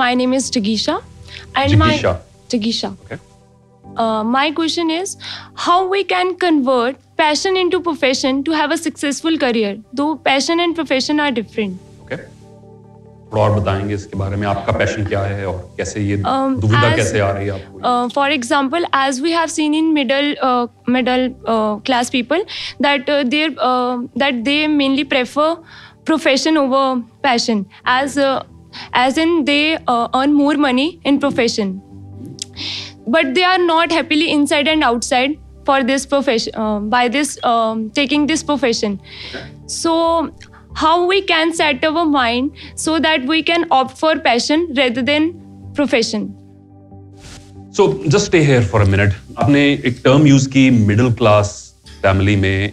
my name is Tagisha. And Tagisha. Okay. My question is, how we can convert passion into profession to have a successful career, though passion and profession are different. Okay. थोड़ा और बताएंगे इसके बारे में, आपका passion क्या है और कैसे ये दुविधा कैसे आ रही है आपको? For example, as we have seen in middle class people, that they mainly prefer profession over passion, as in they earn more money in profession, but they are not happily inside and outside for this profession by this taking this profession. So how we can set our mind so that we can opt for passion rather than profession? So just stay here for a minute. आपने एक term use की middle class family में,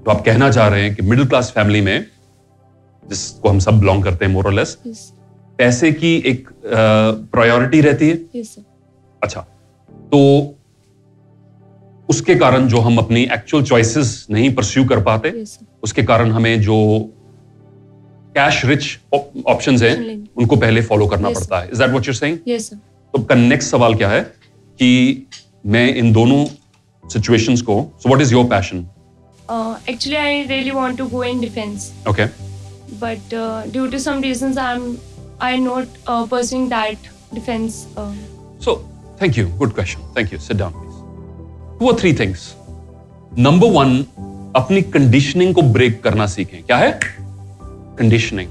तो आप कहना चाह रहे हैं कि मिडिल क्लास फैमिली में, जिसको हम सब बिलोंग करते हैं मोर और लेस, पैसे की एक प्रायोरिटी रहती है? Yes, sir. अच्छा, तो उसके कारण जो हम अपनी एक्चुअल चॉइसेस नहीं परस्यू कर पाते, Yes, उसके कारण हमें जो कैश रिच ऑप्शंस हैं उनको पहले फॉलो करना Yes, पड़ता है. Is that what you are saying? Yes, sir. तो आपका नेक्स्ट सवाल क्या है कि मैं इन दोनों सिचुएशंस को, so what is your passion? Actually, I really want to go in defense, okay, but due to some reasons, I'm not pursuing that defense. So thank you, good question, thank you. Sit down please. 2 or 3 things. Number 1, अपनी conditioning को break करना सीखें. क्या है conditioning?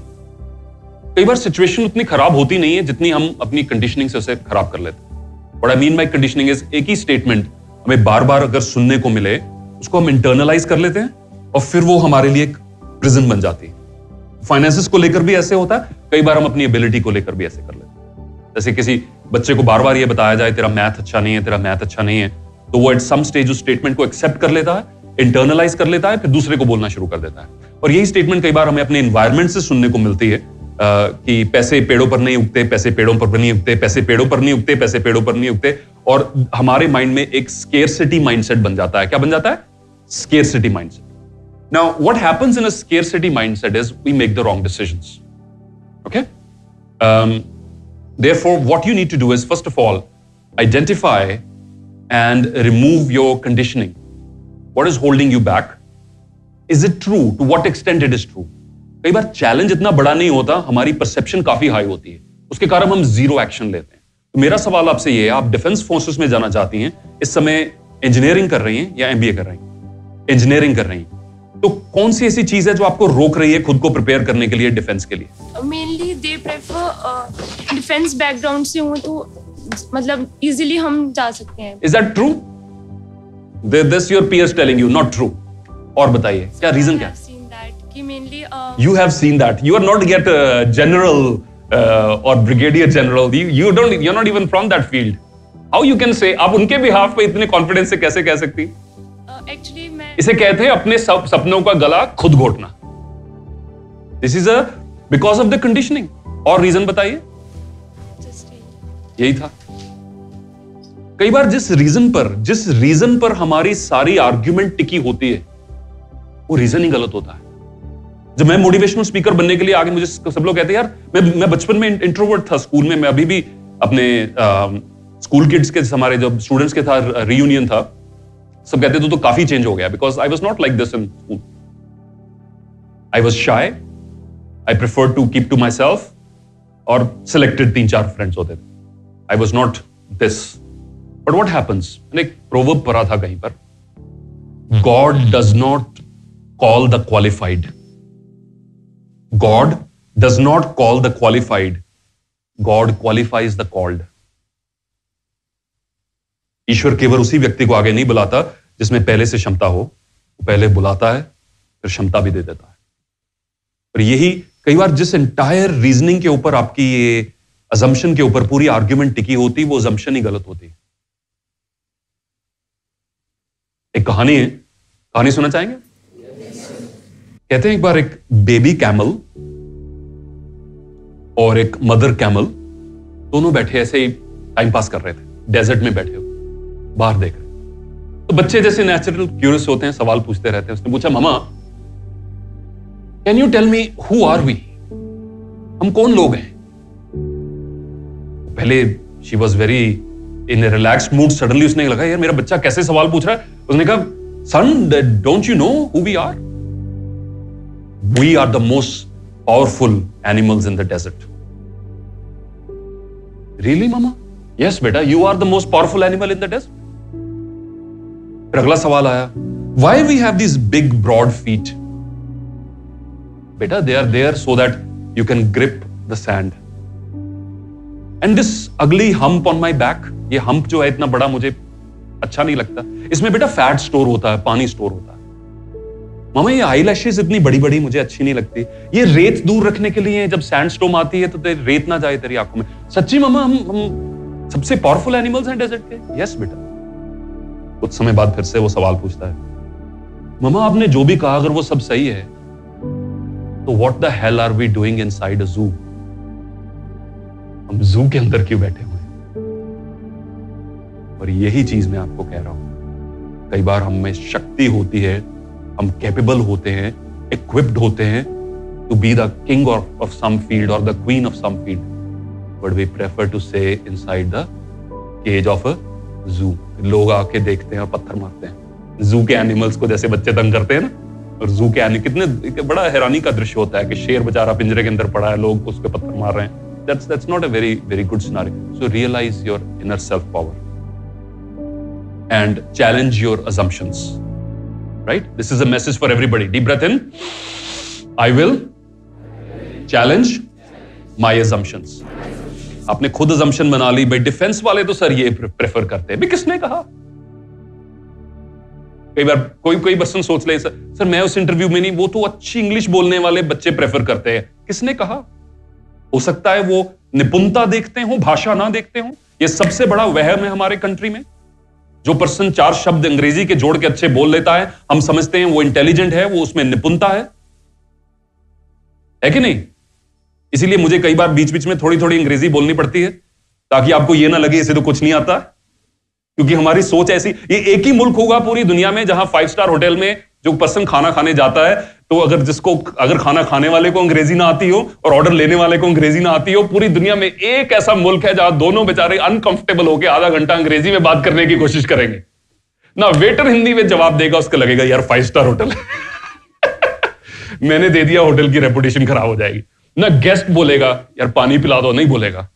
कई बार situation उतनी खराब होती नहीं है जितनी हम अपनी कंडीशनिंग से उसे खराब कर लेते हैं. What I mean by conditioning is, एक ही स्टेटमेंट हमें बार बार अगर सुनने को मिले, उसको हम इंटरनलाइज कर लेते हैं और फिर वो हमारे लिए एक प्रिजन बन जाती है. फाइनेंसेस को लेकर भी ऐसे होता है, कई बार हम अपनी एबिलिटी को लेकर भी ऐसे कर लेते हैं. जैसे किसी बच्चे को बार बार ये बताया जाए तेरा मैथ अच्छा नहीं है, तेरा मैथ अच्छा नहीं है, तो वो एट सम स्टेज उस स्टेटमेंट को एक्सेप्ट कर लेता है, इंटरनलाइज कर लेता है, फिर दूसरे को बोलना शुरू कर देता है. और यही स्टेटमेंट कई बार हमें अपने एनवायरमेंट से सुनने को मिलती है कि पैसे पेड़ों पर नहीं उगते, पैसे पेड़ों पर नहीं उगते, पैसे पेड़ों पर नहीं उगते, पैसे पेड़ों पर नहीं उगते. और हमारे माइंड में एक स्केर्सिटी माइंडसेट बन जाता है. क्या बन जाता है? Scarcity mindset. Now what happens in a scarcity mindset is we make the wrong decisions. Okay, therefore what you need to do is, first of all, identify and remove your conditioning. What is holding you back? Is it true? To what extent it is true? कई बार challenge इतना बड़ा नहीं होता, हमारी perception काफी high होती है, उसके कारण हम जीरो एक्शन लेते हैं. तो मेरा सवाल आपसे ये है, आप डिफेंस फोर्सेस में जाना चाहती हैं, इस समय इंजीनियरिंग कर रही हैं या एमबीए कर रही हैं? इंजीनियरिंग कर रही हैं, तो कौन सी ऐसी चीज है जो आपको रोक रही है खुद को प्रिपेयर करने के लिए डिफेंस के लिए? Mainly they prefer defence background से हूँ, तो मतलब इजीली हम जा सकते हैं. Is that true? This your peers telling you not true? और बताइए क्या रीजन क्या है? Mainly, you have seen that. You are not yet a general or brigadier general. You're not even from that field. How you can say? आप उनके behalf पे इतने confidence से कैसे कह सकती? Actually, मैं इसे कहते हैं अपने सपनों का गला खुद घोटना. This is because of the conditioning. और रीजन बताइए. यही था. कई बार जिस रीजन पर हमारी सारी आर्ग्यूमेंट टिकी होती है, वो रीजन ही गलत होता है. जब मैं मोटिवेशनल स्पीकर बनने के लिए आगे, मुझे सब लोग कहते हैं यार, मैं बचपन में इंट्रोवर्ट था स्कूल में. मैं अभी भी अपने स्कूल किड्स के, हमारे जब स्टूडेंट्स के था रियूनियन था, सब कहते थे तो काफी चेंज हो गया, because I was not like this in school. I was shy, I preferred to keep to myself, और सिलेक्टेड 3-4 फ्रेंड्स होते थे. I was not this. But what happens, मैंने एक प्रोवर्ब पढ़ा था कहीं पर, God does not call the qualified. God does not call the qualified. God qualifies the called. ईश्वर केवल उसी व्यक्ति को आगे नहीं बुलाता जिसमें पहले से क्षमता हो. वो पहले बुलाता है, फिर क्षमता भी दे देता है. और यही कई बार जिस एंटायर रीजनिंग के ऊपर, आपकी ये अजम्पशन के ऊपर पूरी आर्ग्यूमेंट टिकी होती, वो अजम्पशन ही गलत होती है. एक कहानी है, कहानी सुनना चाहेंगे? कहते हैं एक बार एक बेबी कैमल और एक मदर कैमल दोनों बैठे ऐसे ही टाइम पास कर रहे थे, डेजर्ट में बैठे हो, बाहर देख रहे. तो बच्चे जैसे नेचुरल क्यूरियस होते हैं, सवाल पूछते रहते हैं. उसने पूछा, मामा can you tell me who are we? हम कौन लोग हैं? पहले she was very in a relaxed mood, suddenly उसने लगा यार मेरा बच्चा कैसे सवाल पूछ रहा है। उसने कहा son don't you know who we are? We are the most powerful animals in the desert. Really मामा? यस बेटा, you are the most powerful animal in the desert. फिर अगला सवाल आया, why we have this big broad feet? बेटा, they are there so that you can grip the sand. And this ugly hump on my back, ये hump जो है इतना बड़ा मुझे अच्छा नहीं लगता। इसमें बेटा फैट स्टोर होता है, पानी स्टोर होता है। मामा ये आईलैशेस इतनी बड़ी बड़ी मुझे अच्छी नहीं लगती। ये रेत दूर रखने के लिए, जब सैंडस्टॉर्म आती है तो रेत ना जाए तेरी आंखों में। सच्ची मामा हम सबसे पावरफुल एनिमल्स हैं डेजर्ट के? यस बेटा। कुछ समय बाद फिर से वो सवाल पूछता है, मामा आपने जो भी कहा अगर वो सब सही है तो what the hell are we doing inside a zoo? हम जू के अंदर क्यों बैठे हुए हैं? और यही चीज मैं आपको कह रहा हूं, कई बार हम में शक्ति होती है, हम कैपेबल होते हैं, इक्विप्ड होते हैं to be the king of some field और the queen of some field, but we prefer to stay inside the cage of a zoo. लोग आके देखते हैं और पत्थर मारते हैं जू के एनिमल्स को, जैसे बच्चे तंग करते हैं ना। और जू के एनिमल कितने बड़ा हैरानी का दृश्य होता है कि शेर बेचारा पिंजरे के अंदर पड़ा है, लोग उस पर पत्थर मार रहे हैं। That's not a very good scenario. So realize your inner self power and challenge your assumptions. Right? This is a message for everybody. Deep breath in. I will challenge my assumptions. आपने खुद assumption बना ली भाई। Defence वाले तो sir ये prefer करते हैं। भी किसने कहा? कई बार कोई पर्सन सोच ले सर मैं उस इंटरव्यू में नहीं, वो तो अच्छी इंग्लिश बोलने वाले बच्चे प्रेफर करते हैं। किसने कहा? हो सकता है वो निपुणता देखते हो, भाषा ना देखते हो। ये सबसे बड़ा वहम है हमारे कंट्री में। जो पर्सन 4 शब्द अंग्रेजी के जोड़ के अच्छे बोल लेता है, हम समझते हैं वो इंटेलिजेंट है, वो उसमें निपुणता है कि नहीं? इसीलिए मुझे कई बार बीच बीच में थोड़ी थोड़ी अंग्रेजी बोलनी पड़ती है ताकि आपको ये ना लगे इसे तो कुछ नहीं आता, क्योंकि हमारी सोच ऐसी। ये एक ही मुल्क होगा पूरी दुनिया में जहां 5 स्टार होटल में जो पर्सन खाना खाने जाता है, तो अगर खाना खाने वाले को अंग्रेजी ना आती हो और ऑर्डर लेने वाले को अंग्रेजी ना आती हो, पूरी दुनिया में एक ऐसा मुल्क है जहां दोनों बेचारे अनकंफर्टेबल होकर आधा घंटा अंग्रेजी में बात करने की कोशिश करेंगे। ना वेटर हिंदी में जवाब देगा, उसको लगेगा यार 5 स्टार होटल मैंने दे दिया, होटल की रेपुटेशन खराब हो जाएगी। ना गेस्ट बोलेगा यार पानी पिला दो, नहीं बोलेगा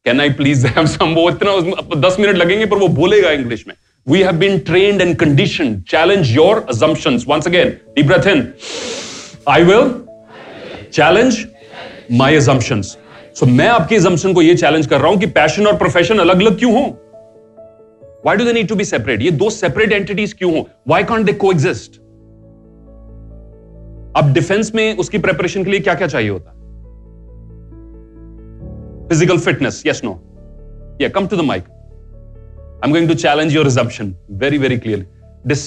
can I please have some, वो इतना 10 मिनट लगेंगे पर वो बोलेगा इंग्लिश में। We have been trained and conditioned. Challenge your assumptions. Once again, deep breath in. I will challenge my assumptions. So मैं आपकी assumption को ये challenge कर रहा हूं कि passion और profession अलग अलग क्यों हो? Why do they need to be separate? ये दो separate entities क्यों हो? Why can't they coexist? अब डिफेंस में उसकी प्रिपरेशन के लिए क्या क्या चाहिए होता है? Physical fitness, yes, no? Yeah, come to the mic. I'm going to challenge your assumption very, very clearly.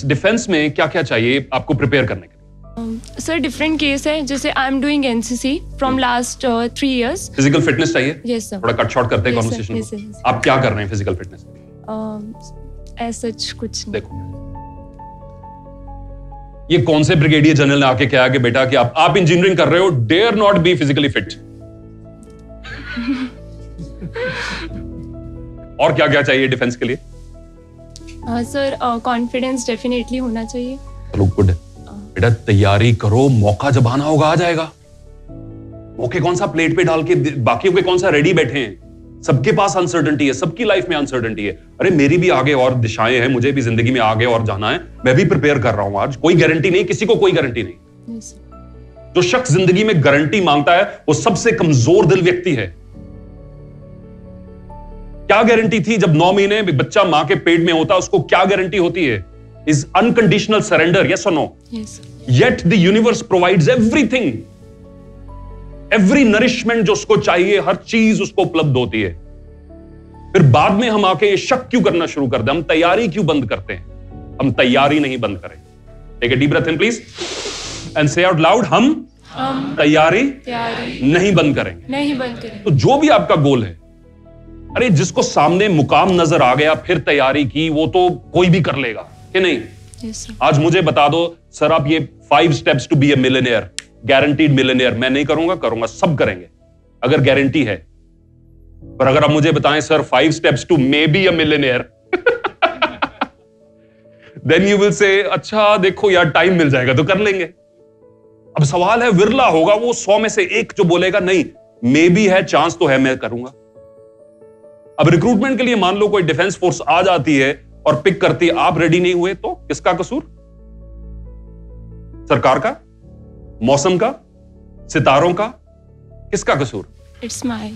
Defence में क्या क्या चाहिए आपको प्रिपेयर करने के लिए? सर डिफरेंट केस है, जैसे I am doing NCC from last 3 years. Physical fitness चाहिए? Yes sir. थोड़ा कट शॉर्ट करते हैं कॉन्वर्सेशन को। आप क्या कर रहे हैं फिजिकल फिटनेस? ऐसा कुछ नहीं। देखो ये कौन से ब्रिगेडियर जनरल ने आके कहा कि बेटा कि आप इंजीनियरिंग कर रहे हो, dare not be physically fit? और क्या क्या चाहिए डिफेंस के लिए? सर कॉन्फिडेंस डेफिनेटली होना चाहिए। चलो गुड है बेटा, तैयारी करो, मौका जब आना होगा आ जाएगा। मौके कौन सा प्लेट पे डाल के बाकियों के कौन सा रेडी बैठे हैं? सबके पास अनसर्टेनिटी है, सबकी लाइफ में अनसर्टेनिटी है। अरे मेरी भी आगे और दिशाएं हैं, मुझे भी जिंदगी में आगे और जाना है, मैं भी प्रिपेयर कर रहा हूं। आज कोई गारंटी नहीं, किसी को कोई गारंटी नहीं। जो शख्स जिंदगी में गारंटी मांगता है वो सबसे कमजोर दिल व्यक्ति है। क्या गारंटी थी जब 9 महीने बच्चा मां के पेट में होता, उसको क्या गारंटी होती है? इज अनकंडीशनल सरेंडर, यस और no? Yet the universe provides everything, every nourishment जो उसको चाहिए, हर चीज उसको उपलब्ध होती है। फिर बाद में हम आके ये शक क्यों करना शुरू कर दे? हम तैयारी क्यों बंद करते हैं? हम तैयारी नहीं बंद करें। Take a deep breath in please and say out loud, हम तैयारी नहीं बंद करेंगे। नहीं बंद करेंगे। तो जो भी आपका गोल है, अरे जिसको सामने मुकाम नजर आ गया फिर तैयारी की, वो तो कोई भी कर लेगा कि नहीं? yes, आज मुझे बता दो सर आप ये 5 steps to be a millionaire, guaranteed millionaire, मैं नहीं करूंगा, सब करेंगे। अगर गारंटी है। पर अगर आप मुझे बताएं sir 5 steps to maybe a millionaire, then you will say अच्छा देखो यार टाइम मिल जाएगा तो कर लेंगे। अब सवाल है विरला होगा वो 100 में से एक जो बोलेगा नहीं मे बी है, चांस तो है, मैं करूंगा। अब रिक्रूटमेंट के लिए मान लो कोई डिफेंस फोर्स आ जाती है और पिक करती है, आप रेडी नहीं हुए तो किसका कसूर? सरकार का, मौसम का, सितारों का, किसका कसूर? It's my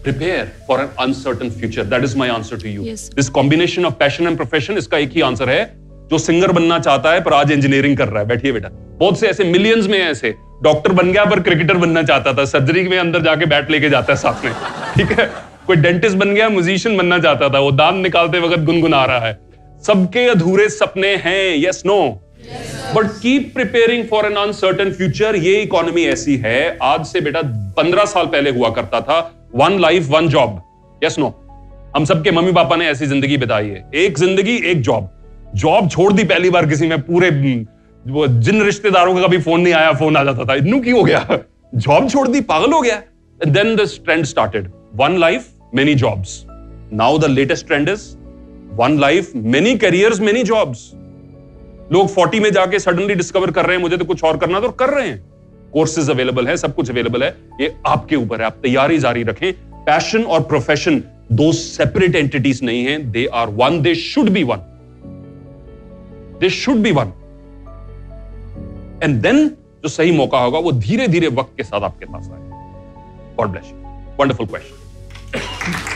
Prepare for an uncertain future. That is my answer to you. Yes. This combination of passion and profession, इसका एक ही आंसर है। जो सिंगर बनना चाहता है पर आज इंजीनियरिंग कर रहा है, बैठिए बेटा। बहुत से ऐसे मिलियंस में ऐसे, डॉक्टर बन गया पर क्रिकेटर बनना चाहता था, सर्जरी में अंदर जाके बैट लेके जाता है साथ में, ठीक है। कोई डेंटिस्ट बन गया, म्यूजिशियन बनना चाहता था, वो दांत निकालते वक्त गुनगुना रहा है। सबके अधूरे सपने हैं, yes no, but keep preparing for an uncertain future. ये इकोनॉमी ऐसी है, आज से बेटा 15 साल पहले हुआ करता था 1 life 1 job, यस नो। हम सबके मम्मी पापा ने ऐसी जिंदगी बिताई है, एक जिंदगी एक जॉब। जॉब छोड़ दी पहली बार किसी में, पूरे वो जिन रिश्तेदारों का कभी फोन नहीं आया फोन आ जाता था, इन्नू की हो गया, जॉब छोड़ दी, पागल हो गया। And then this trend started, 1 life many jobs. Now the latest trend is 1 life many careers many jobs. लोग 40 में जाके सडनली डिस्कवर कर रहे हैं मुझे तो कुछ और करना, तो कर रहे हैं। कोर्सेज अवेलेबल है, सब कुछ अवेलेबल है, ये आपके ऊपर है, आप तैयारी जारी रखें। पैशन और प्रोफेशन दो सेपरेट एंटिटीज नहीं हैं, they are one, they should be one, they should be one. And then जो सही मौका होगा वो धीरे धीरे वक्त के साथ आपके पास आएगा। God bless you. Wonderful question.